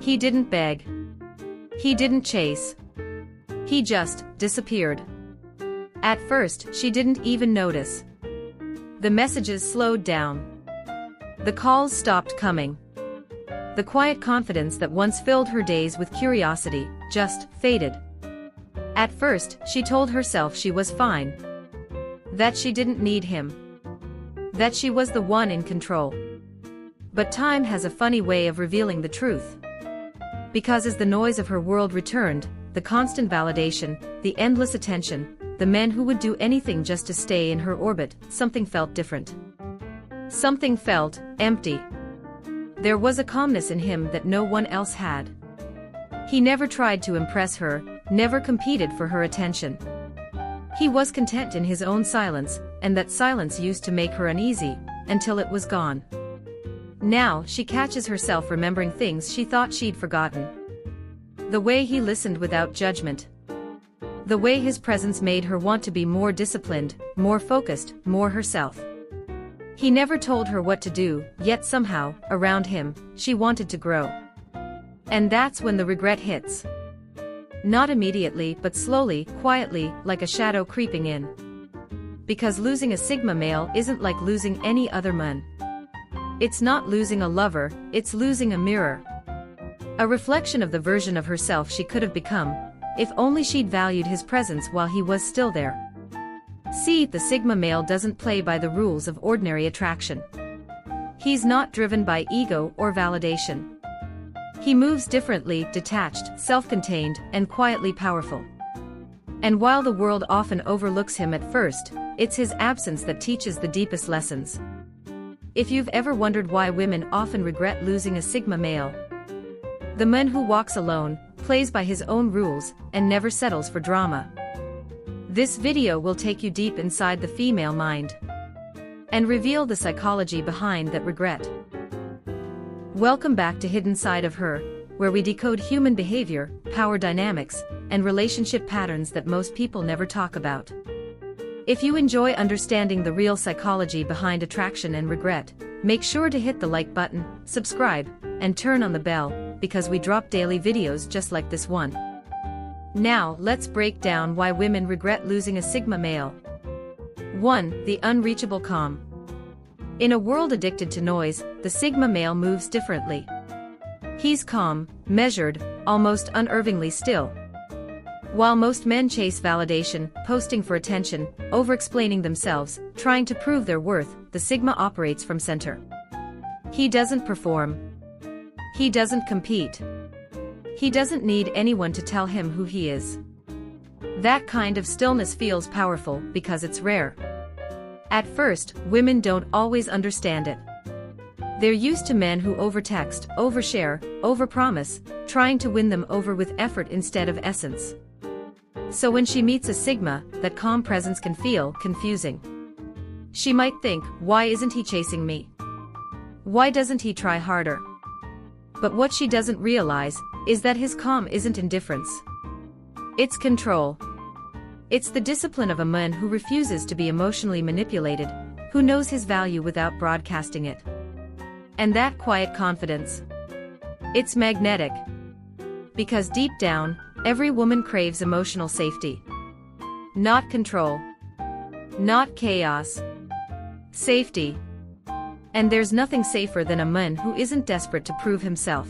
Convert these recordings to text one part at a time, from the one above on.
He didn't beg. He didn't chase. He just disappeared. At first, she didn't even notice. The messages slowed down. The calls stopped coming. The quiet confidence that once filled her days with curiosity just faded. At first, she told herself she was fine. That she didn't need him. That she was the one in control. But time has a funny way of revealing the truth. Because as the noise of her world returned, the constant validation, the endless attention, the men who would do anything just to stay in her orbit, something felt different. Something felt empty. There was a calmness in him that no one else had. He never tried to impress her, never competed for her attention. He was content in his own silence, and that silence used to make her uneasy, until it was gone. Now she catches herself remembering things she thought she'd forgotten. The way he listened without judgment. The way his presence made her want to be more disciplined, more focused, more herself. He never told her what to do, yet somehow, around him, she wanted to grow. And that's when the regret hits. Not immediately, but slowly, quietly, like a shadow creeping in. Because losing a Sigma male isn't like losing any other man. It's not losing a lover, it's losing a mirror. A reflection of the version of herself she could have become, if only she'd valued his presence while he was still there. See, the Sigma male doesn't play by the rules of ordinary attraction. He's not driven by ego or validation. He moves differently, detached, self-contained, and quietly powerful. And while the world often overlooks him at first, it's his absence that teaches the deepest lessons. If you've ever wondered why women often regret losing a Sigma male, the man who walks alone, plays by his own rules, and never settles for drama. This video will take you deep inside the female mind and reveal the psychology behind that regret. Welcome back to Hidden Side of Her, where we decode human behavior, power dynamics, and relationship patterns that most people never talk about. If you enjoy understanding the real psychology behind attraction and regret, make sure to hit the like button, subscribe, and turn on the bell, because we drop daily videos just like this one. Now, let's break down why women regret losing a Sigma male. 1. The unreachable calm. In a world addicted to noise, the Sigma male moves differently. He's calm, measured, almost unnervingly still. While most men chase validation, posting for attention, over-explaining themselves, trying to prove their worth, the Sigma operates from center. He doesn't perform. He doesn't compete. He doesn't need anyone to tell him who he is. That kind of stillness feels powerful because it's rare. At first, women don't always understand it. They're used to men who overtext, overshare, overpromise, trying to win them over with effort instead of essence. So when she meets a Sigma, that calm presence can feel confusing. She might think, why isn't he chasing me? Why doesn't he try harder? But what she doesn't realize is that his calm isn't indifference. It's control. It's the discipline of a man who refuses to be emotionally manipulated, who knows his value without broadcasting it. And that quiet confidence. It's magnetic. Because deep down, every woman craves emotional safety. Not control. Not chaos. Safety. And there's nothing safer than a man who isn't desperate to prove himself.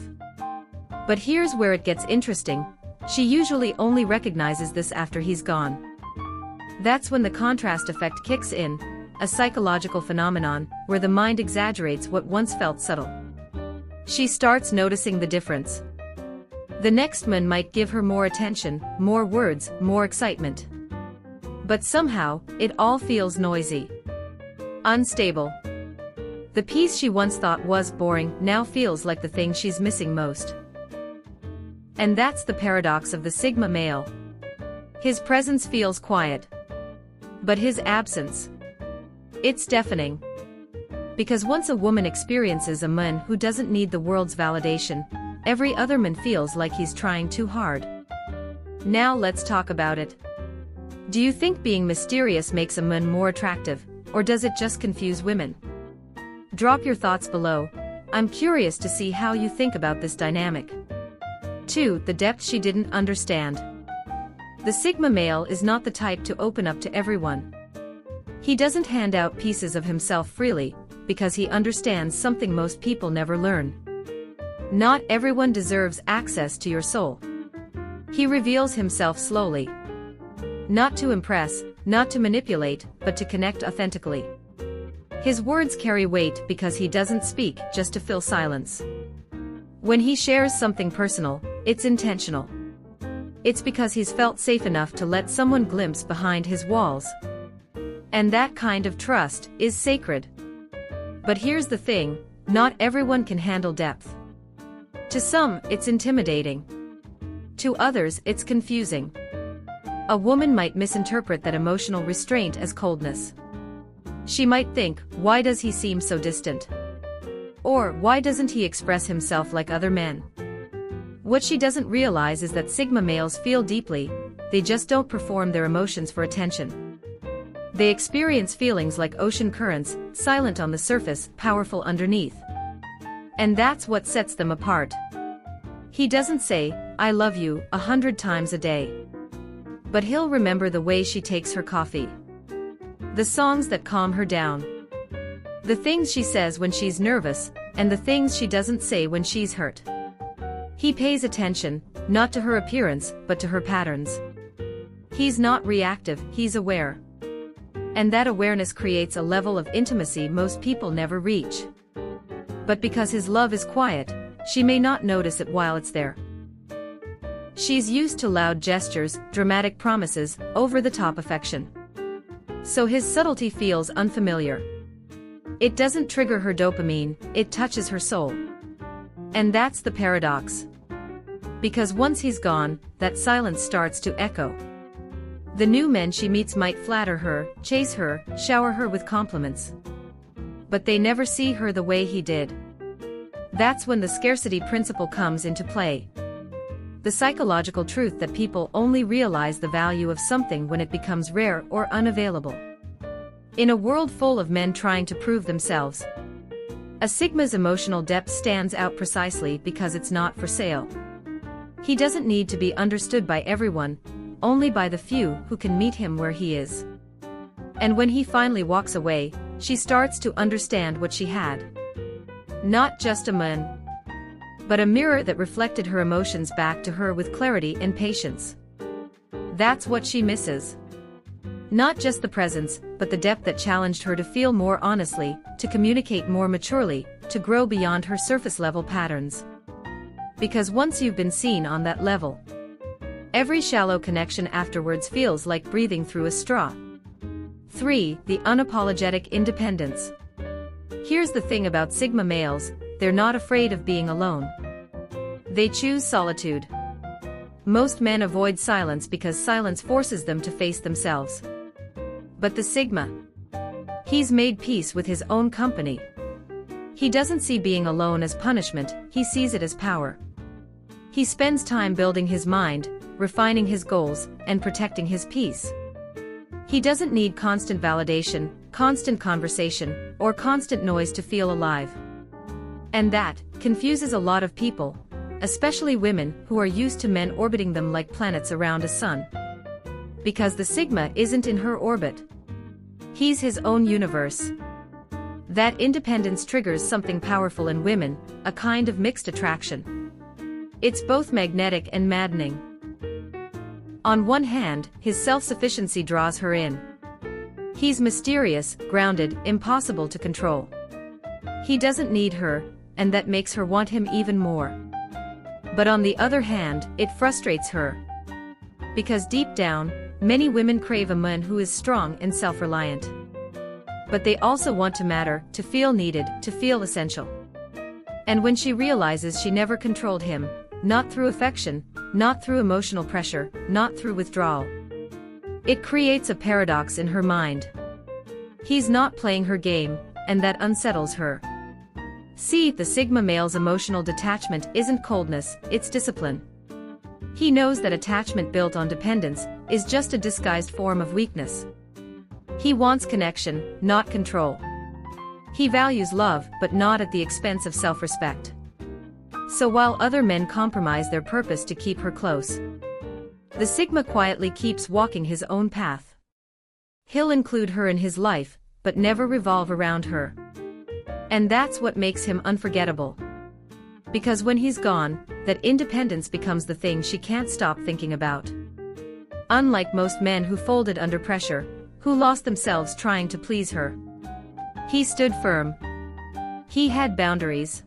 But here's where it gets interesting. She usually only recognizes this after he's gone. That's when the contrast effect kicks in, a psychological phenomenon where the mind exaggerates what once felt subtle. She starts noticing the difference. The next man might give her more attention, more words, more excitement. But somehow, it all feels noisy. Unstable. The piece she once thought was boring now feels like the thing she's missing most. And that's the paradox of the Sigma male. His presence feels quiet. But his absence, it's deafening. Because once a woman experiences a man who doesn't need the world's validation, every other man feels like he's trying too hard. Now let's talk about it. Do you think being mysterious makes a man more attractive, or does it just confuse women? Drop your thoughts below. I'm curious to see how you think about this dynamic. 2. The depth she didn't understand. The Sigma male is not the type to open up to everyone. He doesn't hand out pieces of himself freely, because he understands something most people never learn. Not everyone deserves access to your soul. He reveals himself slowly. Not to impress, not to manipulate, but to connect authentically. His words carry weight because he doesn't speak just to fill silence. When he shares something personal, it's intentional. It's because he's felt safe enough to let someone glimpse behind his walls. And that kind of trust is sacred. But here's the thing, not everyone can handle depth. To some, it's intimidating. To others, it's confusing. A woman might misinterpret that emotional restraint as coldness. She might think, why does he seem so distant? Or, why doesn't he express himself like other men? What she doesn't realize is that Sigma males feel deeply, they just don't perform their emotions for attention. They experience feelings like ocean currents, silent on the surface, powerful underneath. And that's what sets them apart. He doesn't say, I love you, 100 times a day. But he'll remember the way she takes her coffee. The songs that calm her down. The things she says when she's nervous, and the things she doesn't say when she's hurt. He pays attention, not to her appearance, but to her patterns. He's not reactive, he's aware. And that awareness creates a level of intimacy most people never reach. But because his love is quiet, she may not notice it while it's there. She's used to loud gestures, dramatic promises, over-the-top affection. So his subtlety feels unfamiliar. It doesn't trigger her dopamine, it touches her soul. And that's the paradox. Because once he's gone, that silence starts to echo. The new men she meets might flatter her, chase her, shower her with compliments. But they never see her the way he did. That's when the scarcity principle comes into play. The psychological truth that people only realize the value of something when it becomes rare or unavailable. In a world full of men trying to prove themselves, a Sigma's emotional depth stands out precisely because it's not for sale. He doesn't need to be understood by everyone, only by the few who can meet him where he is. And when he finally walks away, she starts to understand what she had. Not just a man, but a mirror that reflected her emotions back to her with clarity and patience. That's what she misses. Not just the presence, but the depth that challenged her to feel more honestly, to communicate more maturely, to grow beyond her surface-level patterns. Because once you've been seen on that level, every shallow connection afterwards feels like breathing through a straw. 3. The unapologetic independence. Here's the thing about Sigma males, they're not afraid of being alone. They choose solitude. Most men avoid silence because silence forces them to face themselves. But the Sigma, he's made peace with his own company. He doesn't see being alone as punishment, he sees it as power. He spends time building his mind, refining his goals, and protecting his peace. He doesn't need constant validation, constant conversation, or constant noise to feel alive. And that confuses a lot of people, especially women who are used to men orbiting them like planets around a sun. Because the Sigma isn't in her orbit. He's his own universe. That independence triggers something powerful in women, a kind of mixed attraction. It's both magnetic and maddening. On one hand, his self-sufficiency draws her in. He's mysterious, grounded, impossible to control. He doesn't need her, and that makes her want him even more. But on the other hand, it frustrates her. Because deep down, many women crave a man who is strong and self-reliant. But they also want to matter, to feel needed, to feel essential. And when she realizes she never controlled him, not through affection, not through emotional pressure, not through withdrawal, it creates a paradox in her mind. He's not playing her game, and that unsettles her. See, the Sigma male's emotional detachment isn't coldness, it's discipline. He knows that attachment built on dependence is just a disguised form of weakness. He wants connection, not control. He values love, but not at the expense of self-respect. So while other men compromise their purpose to keep her close, the Sigma quietly keeps walking his own path. He'll include her in his life, but never revolve around her. And that's what makes him unforgettable. Because when he's gone, that independence becomes the thing she can't stop thinking about. Unlike most men who folded under pressure, who lost themselves trying to please her, he stood firm. He had boundaries.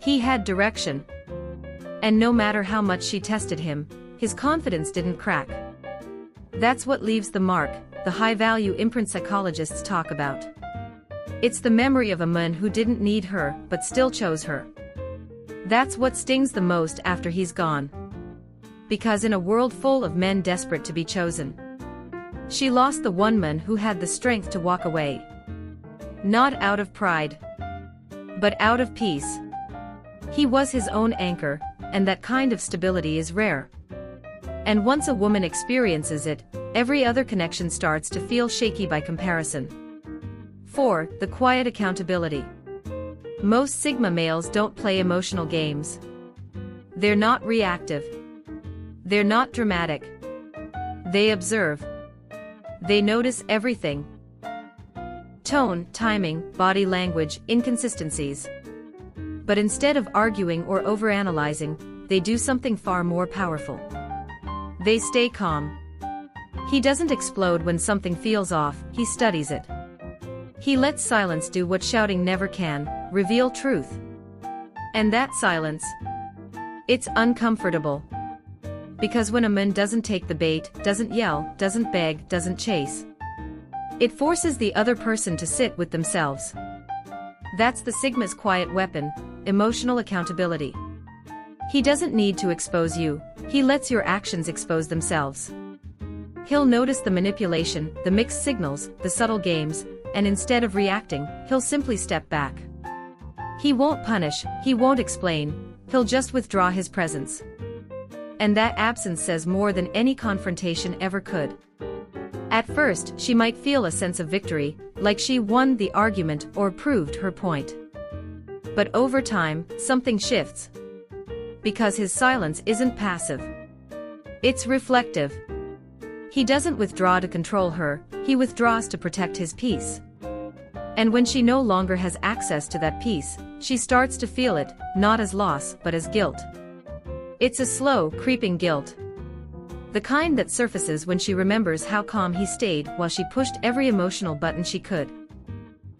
He had direction. And no matter how much she tested him, his confidence didn't crack. That's what leaves the mark, the high-value imprint psychologists talk about. It's the memory of a man who didn't need her but still chose her. That's what stings the most after he's gone. Because in a world full of men desperate to be chosen, she lost the one man who had the strength to walk away. Not out of pride, but out of peace. He was his own anchor, and that kind of stability is rare. And once a woman experiences it, every other connection starts to feel shaky by comparison. 4. The quiet accountability. Most Sigma males don't play emotional games. They're not reactive. They're not dramatic. They observe. They notice everything. Tone, timing, body language, inconsistencies. But instead of arguing or overanalyzing, they do something far more powerful. They stay calm. He doesn't explode when something feels off, he studies it. He lets silence do what shouting never can, reveal truth. And that silence, it's uncomfortable. Because when a man doesn't take the bait, doesn't yell, doesn't beg, doesn't chase, it forces the other person to sit with themselves. That's the Sigma's quiet weapon, emotional accountability. He doesn't need to expose you, he lets your actions expose themselves. He'll notice the manipulation, the mixed signals, the subtle games, and instead of reacting, he'll simply step back. He won't punish, he won't explain, he'll just withdraw his presence. And that absence says more than any confrontation ever could. At first, she might feel a sense of victory, like she won the argument or proved her point. But over time, something shifts. Because his silence isn't passive. It's reflective. He doesn't withdraw to control her, he withdraws to protect his peace. And when she no longer has access to that peace, she starts to feel it, not as loss but as guilt. It's a slow, creeping guilt. The kind that surfaces when she remembers how calm he stayed while she pushed every emotional button she could.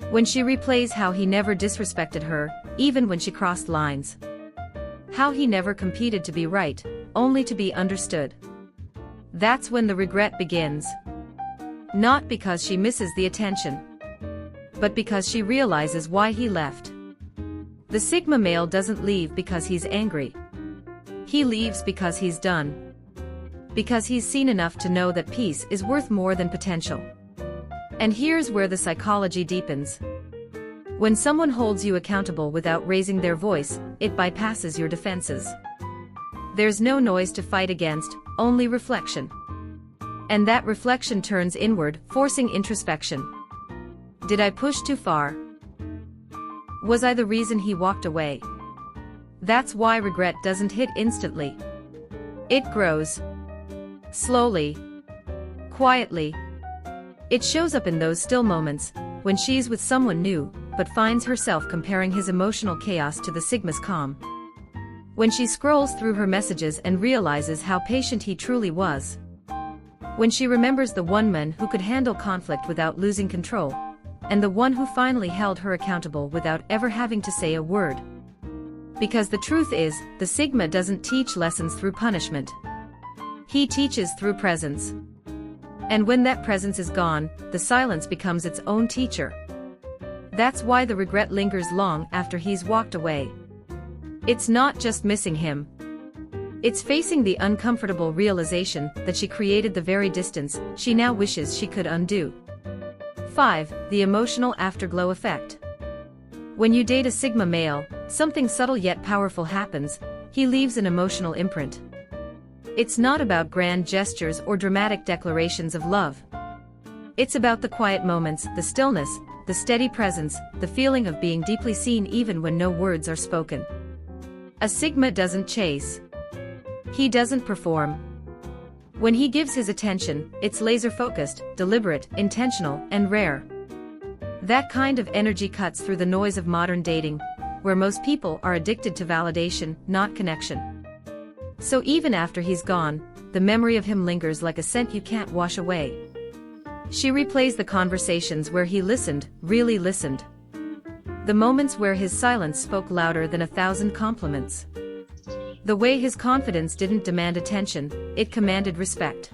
When she replays how he never disrespected her, even when she crossed lines. How he never competed to be right, only to be understood. That's when the regret begins. Not because she misses the attention, but because she realizes why he left. The Sigma male doesn't leave because he's angry. He leaves because he's done. Because he's seen enough to know that peace is worth more than potential. And here's where the psychology deepens. When someone holds you accountable without raising their voice, it bypasses your defenses. There's no noise to fight against, only reflection. And that reflection turns inward, forcing introspection. Did I push too far? Was I the reason he walked away? That's why regret doesn't hit instantly. It grows. Slowly. Quietly. It shows up in those still moments, when she's with someone new, but finds herself comparing his emotional chaos to the Sigma's calm. When she scrolls through her messages and realizes how patient he truly was. When she remembers the one man who could handle conflict without losing control, and the one who finally held her accountable without ever having to say a word. Because the truth is, the Sigma doesn't teach lessons through punishment. He teaches through presence. And when that presence is gone, the silence becomes its own teacher. That's why the regret lingers long after he's walked away. It's not just missing him. It's facing the uncomfortable realization that she created the very distance she now wishes she could undo. 5. The emotional afterglow effect. When you date a Sigma male, something subtle yet powerful happens. He leaves an emotional imprint. It's not about grand gestures or dramatic declarations of love. It's about the quiet moments, the stillness, the steady presence, the feeling of being deeply seen even when no words are spoken. A Sigma doesn't chase. He doesn't perform. When he gives his attention, it's laser-focused, deliberate, intentional, and rare. That kind of energy cuts through the noise of modern dating, where most people are addicted to validation, not connection. So even after he's gone, the memory of him lingers like a scent you can't wash away. She replays the conversations where he listened, really listened. The moments where his silence spoke louder than 1,000 compliments. The way his confidence didn't demand attention, it commanded respect.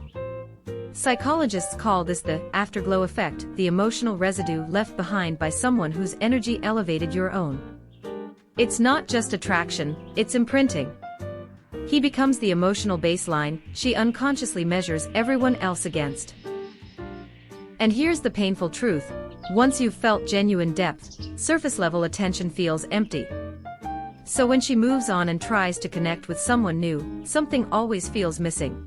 Psychologists call this the afterglow effect, the emotional residue left behind by someone whose energy elevated your own. It's not just attraction, it's imprinting. He becomes the emotional baseline she unconsciously measures everyone else against. And here's the painful truth: once you've felt genuine depth, surface-level attention feels empty. So when she moves on and tries to connect with someone new, something always feels missing.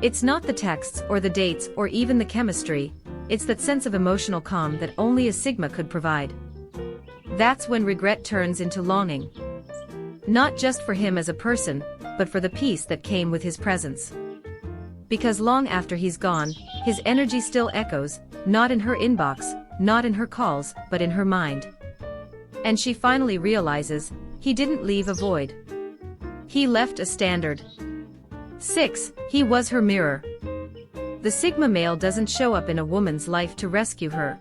It's not the texts or the dates or even the chemistry, it's that sense of emotional calm that only a Sigma could provide. That's when regret turns into longing. Not just for him as a person, but for the peace that came with his presence. Because long after he's gone, his energy still echoes, not in her inbox, not in her calls, but in her mind. And she finally realizes, he didn't leave a void. He left a standard. 6. He was her mirror. The Sigma male doesn't show up in a woman's life to rescue her.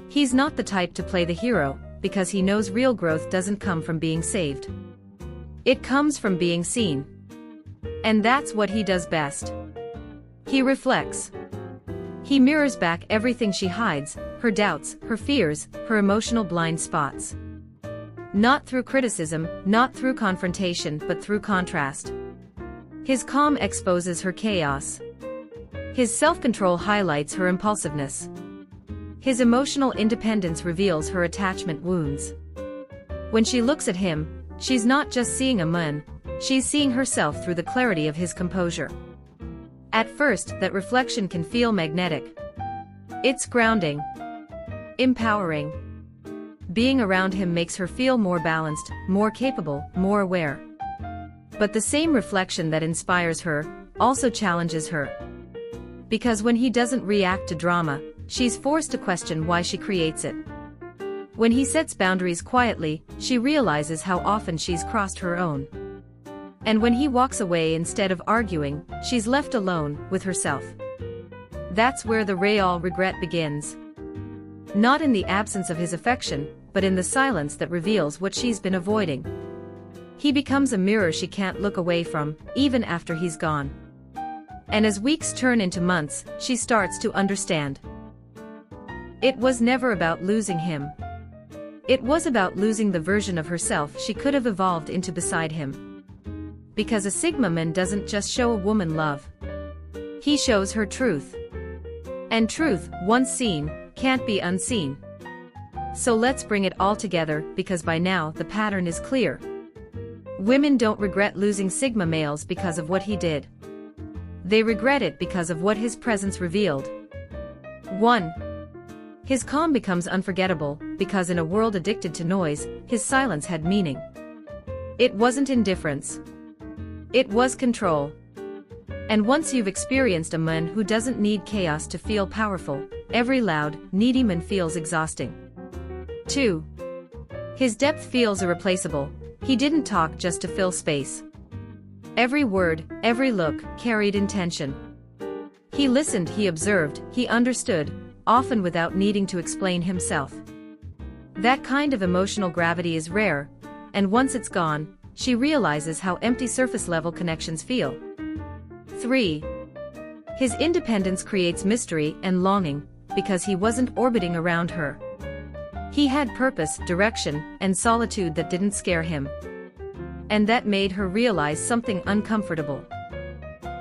He's not the type to play the hero, because he knows real growth doesn't come from being saved. It comes from being seen. And that's what he does best. He reflects. He mirrors back everything she hides, her doubts, her fears, her emotional blind spots. Not through criticism, not through confrontation, but through contrast. His calm exposes her chaos. His self-control highlights her impulsiveness. His emotional independence reveals her attachment wounds. When she looks at him, she's not just seeing a man, she's seeing herself through the clarity of his composure. At first, that reflection can feel magnetic. It's grounding. Empowering. Being around him makes her feel more balanced, more capable, more aware. But the same reflection that inspires her also challenges her. Because when he doesn't react to drama, she's forced to question why she creates it. When he sets boundaries quietly, she realizes how often she's crossed her own. And when he walks away instead of arguing, she's left alone with herself. That's where the real regret begins. Not in the absence of his affection, but in the silence that reveals what she's been avoiding. He becomes a mirror she can't look away from, even after he's gone. And as weeks turn into months, she starts to understand. It was never about losing him. It was about losing the version of herself she could have evolved into beside him. Because a Sigma man doesn't just show a woman love. He shows her truth. And truth, once seen, can't be unseen. So let's bring it all together, because by now the pattern is clear. Women don't regret losing Sigma males because of what he did. They regret it because of what his presence revealed. 1. His calm becomes unforgettable, because in a world addicted to noise, his silence had meaning. It wasn't indifference. It was control. And once you've experienced a man who doesn't need chaos to feel powerful, every loud, needy man feels exhausting. 2. His depth feels irreplaceable. He didn't talk just to fill space. Every word, every look, carried intention. He listened, he observed, he understood, often without needing to explain himself. That kind of emotional gravity is rare, and once it's gone, she realizes how empty surface-level connections feel. 3. His independence creates mystery and longing, because he wasn't orbiting around her. He had purpose, direction, and solitude that didn't scare him. And that made her realize something uncomfortable.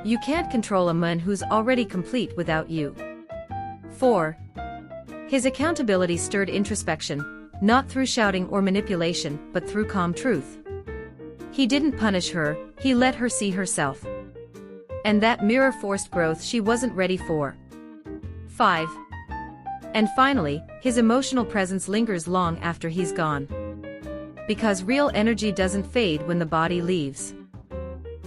You can't control a man who's already complete without you. 4. His accountability stirred introspection, not through shouting or manipulation, but through calm truth. He didn't punish her, he let her see herself. And that mirror forced growth she wasn't ready for. 5. And finally, his emotional presence lingers long after he's gone. Because real energy doesn't fade when the body leaves.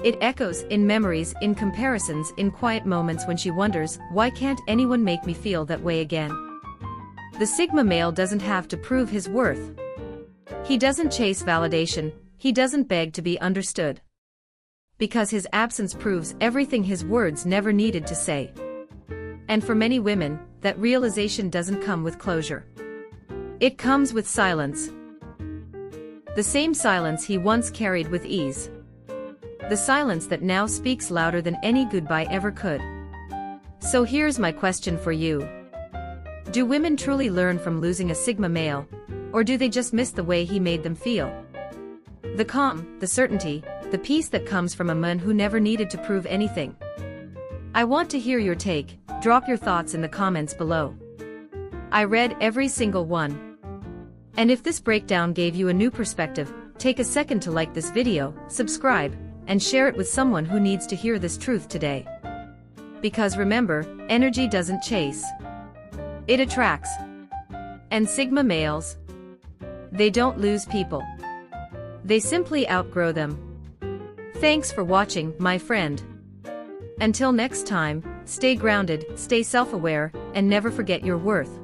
It echoes in memories, in comparisons, in quiet moments when she wonders, why can't anyone make me feel that way again? The Sigma male doesn't have to prove his worth. He doesn't chase validation, he doesn't beg to be understood. Because his absence proves everything his words never needed to say. And for many women, that realization doesn't come with closure. It comes with silence. The same silence he once carried with ease. The silence that now speaks louder than any goodbye ever could. So here's my question for you. Do women truly learn from losing a Sigma male, or do they just miss the way he made them feel? The calm, the certainty, the peace that comes from a man who never needed to prove anything. I want to hear your take. Drop your thoughts in the comments below. I read every single one. And if this breakdown gave you a new perspective, take a second to like this video, subscribe, and share it with someone who needs to hear this truth today. Because remember, energy doesn't chase. It attracts. And Sigma males, they don't lose people. They simply outgrow them. Thanks for watching, my friend. Until next time, stay grounded, stay self-aware, and never forget your worth.